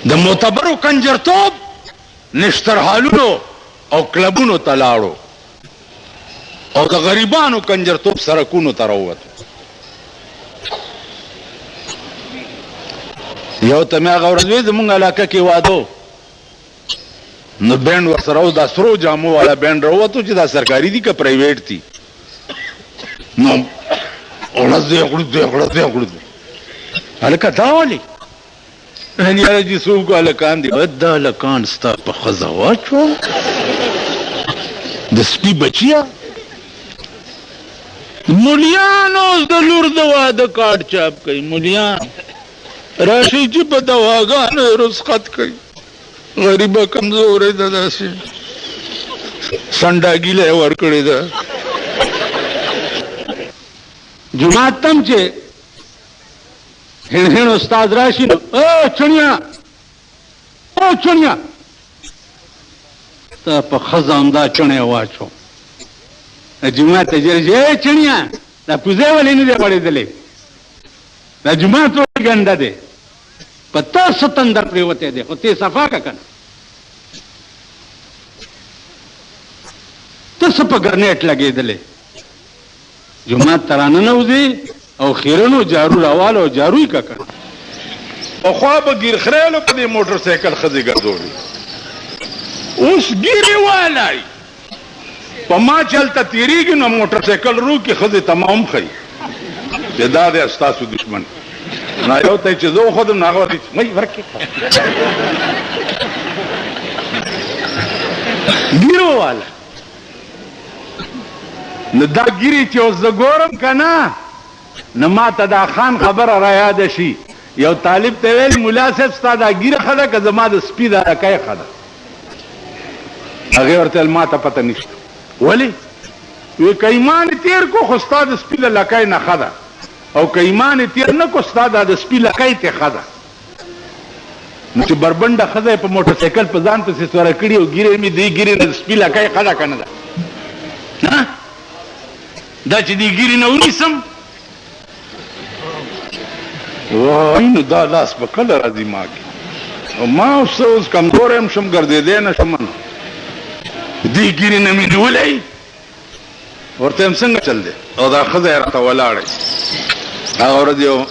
د معتبرو کنجرتوب نشترحالونو او کلبونو ته لاړو او د غریبانو کنجرتوب سرکونو ته راووتو. یو ته مې هغه ورځ وې زمونږ علاقه کې واده و، نو بینډ ورسره و، دا سرو جامو والا بینډ راووتو چې دا سرکاري دي که پرایویټ دي. نو ورځ دی غړو هلکه دا ولې یاره چې څوک هلکان دي دا هلکان ستا په ښځه واچوم د سپي بچیه. مولیان اوس د لور د واده کارډ چاپ کوي، مولیان راشي چې په دواګانو رسخت کوي. غریبه کمزورې ده، داسې سنډاګیله یې ورکړې ده. جماعت تم چې هڼ استاد راشي نو او چڼیا ته په ښځه همدا چڼی واچو. جماعت ته ژر شي چڼیا دا پوزې ولې نه دی غوړېدلی، دا جماعت ولې ګنده دی، په تا څه تندر پرېوتی دی، خو ته یې صفا که که نه، ته څه په ګرنیټ لګېدلی. جماعت ته راننوځي او خیرنو جارو راواله او جارو یې که که نه. پخوا به ګیر خریلو په دې موټر سایکل ښځې ګرځولي، اوس ګیرې والی په ما چې هلته تېرېږي نو موټر سایکل روکي ښځې ته ما هم ښایي چې دا دی ستاسو دشمن. نو یو ته چې زه وښودم نو هغه ورته می ورکې ګیرو واله. نو دا ګیرې چې اوس زه ګورم که نه، نو ما ته دا خان خبره را یاده شي. یو طالب ته ویل ملا صاحب ستا دا ګیره ښه ده که زما د سپي دا لکۍ ښه ده؟ هغې ورته ویل ما ته پته نشته. ولې؟ وی که ایمان یې تېر کو خو ستا د سپي د لکۍ نه ښه ده، او که ایمان یې تېر نه کو ستا دا د سپي لکۍ ته ښه ده. نو چې بربنډه ښځه یې په موټر سایکل په ځان پسې سوره کړي او ګیرې مې دې ګیرې نه د سپي لکۍ ښه ده که نه ده؟ دا چې دې ګیرې نه ونیسم وای نو دا لاس به کله راځي ما کې، او ما اوس کمزوری هم شم ګرځېدی نه شم، دې ګیرې نه مې نیولی. ورته یم څنګه چل دی؟ او دا ښځه یې راته ولاړی. هغه ورځ یو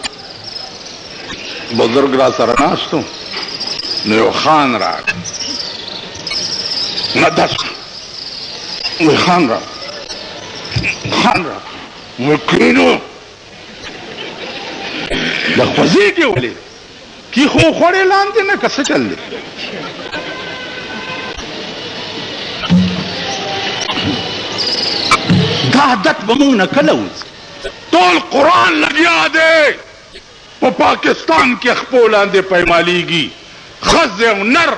بزرګ را سره ناست و، نو یو خان راغی، نه داس وی خان را وی کینو د خوځېږي ولې کی خو خوړې لاندې نه که څه چل دی؟ دا عادت به مونږ نه کله وځي. ټول قرآن لګیا دی په پاکستان کې خپو لاندې پیمالیږي، ښځې او نر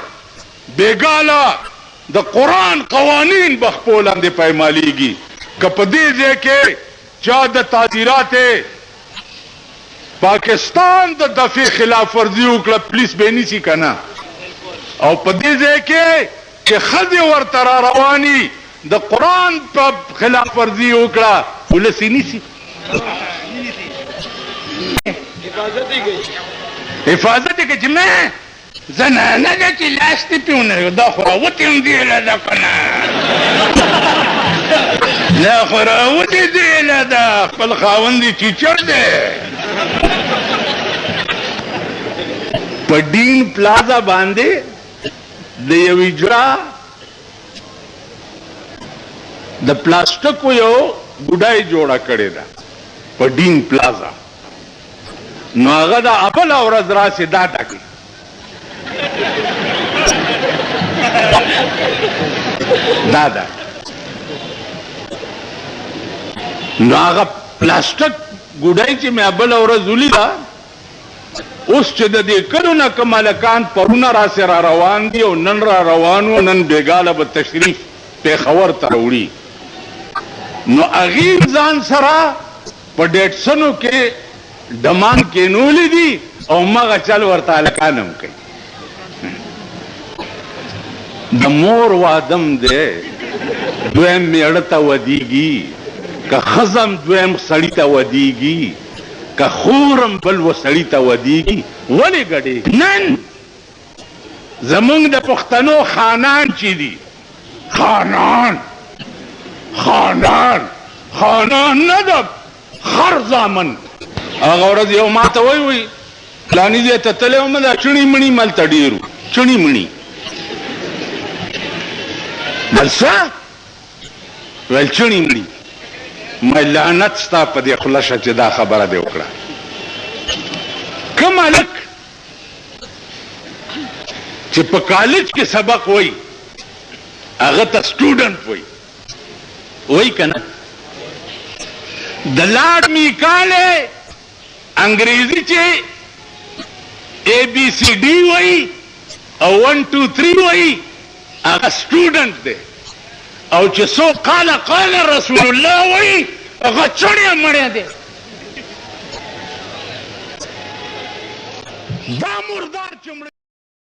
بېګاله د قرآن قوانین به خپو لاندې پیمالیږي. که په دې ځای کې چا د تعزیرات پاکستان د دفعې خلاف ورزي وکړه پولیس به یې نیسي که نه، او په دې ځای کې چې ښځې ورته را رواني د قرآن په خلاف ورزي وکړه پولیس یې نیسي. حفاظت یې کوي چې نه زنانه ده چې لاس دې پې ونه دا خو راوتې هم دیله ده که نه، دا خو راوتې دیله ده، خپل خاوند یې چیچر دی. په ډین پلازا باندې د یو اجرا د پلاستیکو یو ګوډای جوړه کړې ده په ډین پلازا. نو هغه د بله ورځ راسې دا ټاکي دا ده. نو هغه پلاستیک ګوډای چې مې بله ورځ ولیده، اوس چې د دې کلو نه که ملکان پرونه راسې را روان دي او نن را روان و، نن بېګاله به تشریف پېښور ته راوړي، نو هغې ځان سره په ډیټسنو کې ډمان کېنولي دي او مغه چل ورته هلکان هم کوي. د مور وادم دی دویم میړه ته ودیږي، که ښځم دویم سړي ته ودیږي، که خورم بل و سړي ته ودیږي. ولې ګډېږي؟ نن زمونږ د پښتنو خانان چې دي، خانان نه ده، خر زامن. هغه ورځ یو ما ته وایي فلاني ځای ته تللی وم، دا چڼي مڼي ملته ډېر وو، چڼي مڼي. بل څه ویل چڼي مڼي. ما لعنت ستا په دې خوله شه چې دا خبره دې وکړه. کوم هلک چې په کالج کې سبق وایي هغه ته سټوډنټ وایي که نه؟ د لارډ میکالې انګریزي چې ABCD وایي او 1 2 3 وایي هغه سټوډنټ دی، او چې څوک قال رسول الله وایي هغه چڼی مړی دی. دا مردار چې مړه